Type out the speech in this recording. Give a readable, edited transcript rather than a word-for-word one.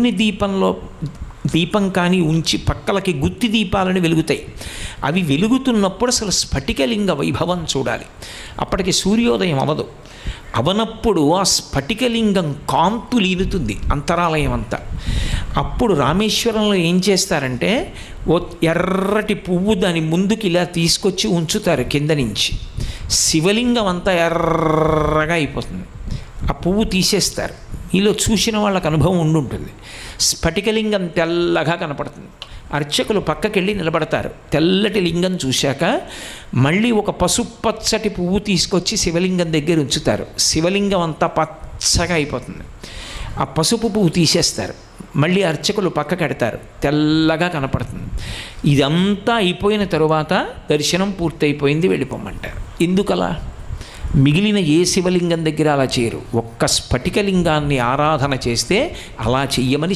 దీపంలో దీపం కానీ ఉంచి పక్కలకి గుత్తి దీపాలను వెలుగుతాయి. అవి వెలుగుతున్నప్పుడు అసలు స్ఫటికలింగ వైభవం చూడాలి. అప్పటికి సూర్యోదయం అవదు. అవనప్పుడు ఆ స్ఫటికలింగం కాంతు లీనుతుంది అంతరాలయం అంతా. అప్పుడు రామేశ్వరంలో ఏం చేస్తారంటే ఓ ఎర్రటి పువ్వు దాని ముందుకి ఇలా తీసుకొచ్చి ఉంచుతారు కింద నుంచి. శివలింగం అంతా ఎర్రగా అయిపోతుంది. ఆ పువ్వు తీసేస్తారు. ఈలో చూసిన వాళ్ళకు అనుభవం ఉండుంటుంది. స్ఫటికలింగం తెల్లగా కనపడుతుంది. అర్చకులు పక్కకెళ్ళి నిలబడతారు. తెల్లటి లింగం చూశాక మళ్ళీ ఒక పసుపచ్చటి పువ్వు తీసుకొచ్చి శివలింగం దగ్గర ఉంచుతారు. శివలింగం అంతా పచ్చగా అయిపోతుంది. ఆ పసుపు పువ్వు తీసేస్తారు. మళ్ళీ అర్చకులు పక్కకెడతారు. తెల్లగా కనపడుతుంది. ఇదంతా అయిపోయిన తరువాత దర్శనం పూర్తయిపోయింది, వెళ్ళిపోమంటారు. ఎందుకలా? మిగిలిన ఏ శివలింగం దగ్గర అలా చేయరు. ఒక్క స్ఫటికలింగాన్ని ఆరాధన చేస్తే అలా చెయ్యమని